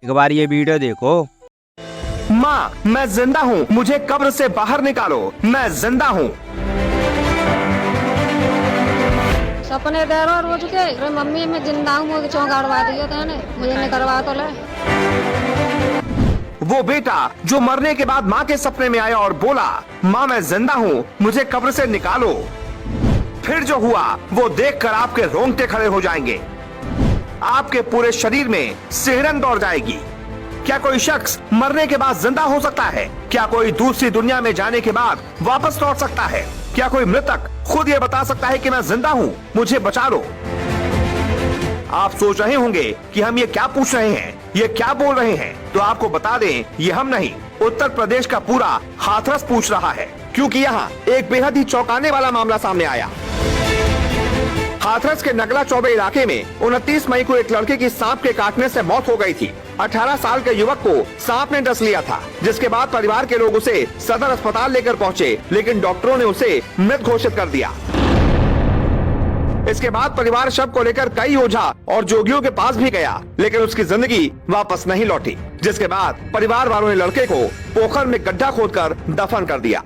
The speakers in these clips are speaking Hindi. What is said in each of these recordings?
एक बार ये वीडियो देखो। माँ, मैं जिंदा हूँ, मुझे कब्र से बाहर निकालो, मैं जिंदा हूँ। सपने दे रहा रोज के, अरे मम्मी मैं जिंदा हूँ, मुझे चौंकाड़वा दिया था ने, मुझे नहीं करवा तो ले। वो बेटा जो मरने के बाद माँ के सपने में आया और बोला, माँ मैं जिंदा हूँ, मुझे कब्र से निकालो। फिर जो हुआ वो देखकर आपके रोंगटे खड़े हो जाएंगे, आपके पूरे शरीर में सिहरन दौड़ जाएगी। क्या कोई शख्स मरने के बाद जिंदा हो सकता है? क्या कोई दूसरी दुनिया में जाने के बाद वापस लौट सकता है? क्या कोई मृतक खुद ये बता सकता है कि मैं जिंदा हूँ, मुझे बचा लो? आप सोच रहे होंगे कि हम ये क्या पूछ रहे हैं, ये क्या बोल रहे हैं, तो आपको बता दें, ये हम नहीं, उत्तर प्रदेश का पूरा हाथरस पूछ रहा है, क्योंकि यहाँ एक बेहद ही चौंकाने वाला मामला सामने आया। हाथरस के नगला चौबे इलाके में 29 मई को एक लड़के की सांप के काटने से मौत हो गई थी। 18 साल के युवक को सांप ने डस लिया था, जिसके बाद परिवार के लोग उसे सदर अस्पताल लेकर पहुंचे, लेकिन डॉक्टरों ने उसे मृत घोषित कर दिया। इसके बाद परिवार शव को लेकर कई ओझा और जोगियों के पास भी गया, लेकिन उसकी जिंदगी वापस नहीं लौटी। जिसके बाद परिवार वालों ने लड़के को पोखर में गड्ढा खोदकर दफन कर दिया।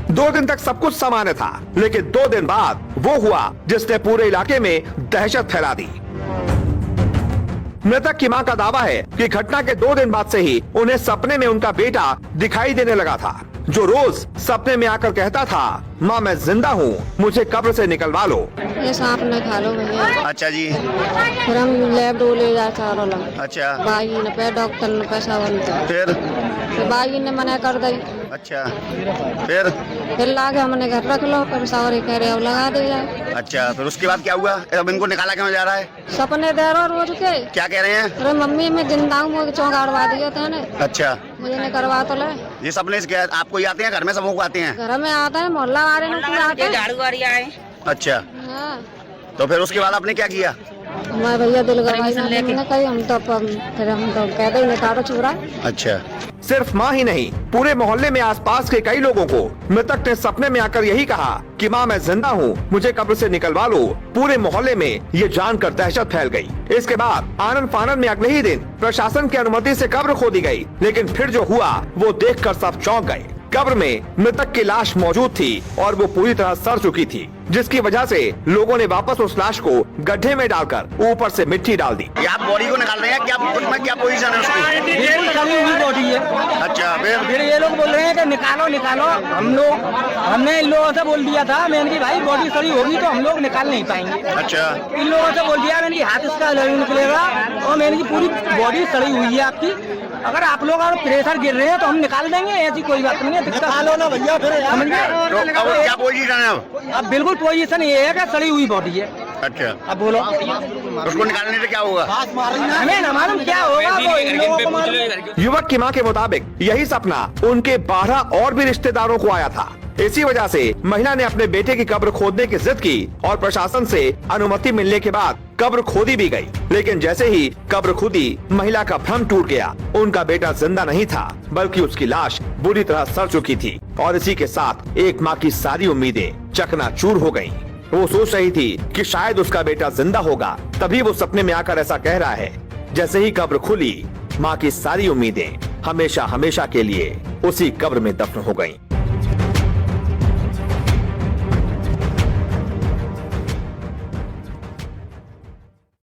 2 दिन तक सब कुछ सामान्य था, लेकिन 2 दिन बाद वो हुआ जिसने पूरे इलाके में दहशत फैला दी। मृतक की मां का दावा है कि घटना के 2 दिन बाद से ही उन्हें सपने में उनका बेटा दिखाई देने लगा था, जो रोज सपने में आकर कहता था, माँ मैं जिंदा हूँ, मुझे कब्र से निकलवा लो। ये सांप न खा लो भैया। अच्छा जी। फिर हम लैब ले जाए चारों लग। अच्छा। बाई ने पे डॉक्टर ने पैसा बनता, फिर बाई ने मना कर दी। अच्छा। फिर लाके हमने घर रख लो, फिर सावरी कह रहे अब लगा दे जाए। अच्छा, फिर उसके बाद क्या हुआ? अब इनको निकाला क्यों जा रहा है? सपने दे रहा रोज के। क्या कह रहे हैं? अरे मम्मी मैं जिंदा हूँ, मुझे चौंकाड़वा दिया था ने। अच्छा। मुझे नहीं करवा तो ले। ये सपने से क्या आपको ही आते हैं, घर में सबको आते हैं? घर में आता है, मोहल्ला वाले ने आते हैं, झाड़ू वाली आए। अच्छा, हाँ। तो फिर उसके बाद आपने क्या किया? हमारे भैया दिल गवाई ना कही, हम तो फिर हम तो कहते ही निकालो चूरा। अच्छा। सिर्फ माँ ही नहीं, पूरे मोहल्ले में आसपास के कई लोगों को मृतक ने सपने में आकर यही कहा कि माँ मैं जिंदा हूँ, मुझे कब्र से निकलवा लो। पूरे मोहल्ले में ये जानकर दहशत फैल गई। इसके बाद आनन फानन में अगले ही दिन प्रशासन की अनुमति से कब्र खोदी गई, लेकिन फिर जो हुआ वो देखकर सब चौंक गए। कब्र में मृतक की लाश मौजूद थी और वो पूरी तरह सड़ चुकी थी, जिसकी वजह से लोगों ने वापस उस लाश को गड्ढे में डालकर ऊपर से मिट्टी डाल दी। ये आप बॉडी को निकाल रहे हैं? क्या उसमें क्या पोजीशन है उसकी? बिल्कुल सड़ी हुई बॉडी है। अच्छा, फिर ये लोग बोल रहे हैं कि निकालो निकालो। हमने इन लोगों से बोल दिया था, मैंने की भाई बॉडी सड़ी होगी तो हम लोग निकाल नहीं पाएंगे। अच्छा। इन लोगों से बोल दिया, मैंने की हाथ इसका निकलेगा और मैंने की पूरी बॉडी सड़ी हुई है आपकी, अगर आप लोग और प्रेशर गिर रहे हैं तो हम निकाल देंगे, ऐसी कोई बात नहीं है। निकालो ना भैया फिर। तो अब क्या पोजीशन है? अब बिल्कुल पोजीशन ये है कि सड़ी हुई बॉडी है। अच्छा, अब बोलो उसको निकालने से क्या होगा? हमें न मालूम क्या होगा, वो इन लोगों को मालूम। युवक की मां के मुताबिक यही सपना उनके 12 और भी रिश्तेदारों को आया था। इसी वजह से महिला ने अपने बेटे की कब्र खोदने की जिद की और प्रशासन से अनुमति मिलने के बाद कब्र खोदी भी गई। लेकिन जैसे ही कब्र खुदी, महिला का भ्रम टूट गया। उनका बेटा जिंदा नहीं था, बल्कि उसकी लाश बुरी तरह सड़ चुकी थी और इसी के साथ एक माँ की सारी उम्मीदें चकनाचूर हो गयी। वो सोच रही थी कि शायद उसका बेटा जिंदा होगा, तभी वो सपने में आकर ऐसा कह रहा है। जैसे ही कब्र खुली, माँ की सारी उम्मीदें हमेशा हमेशा के लिए उसी कब्र में दफन हो गईं।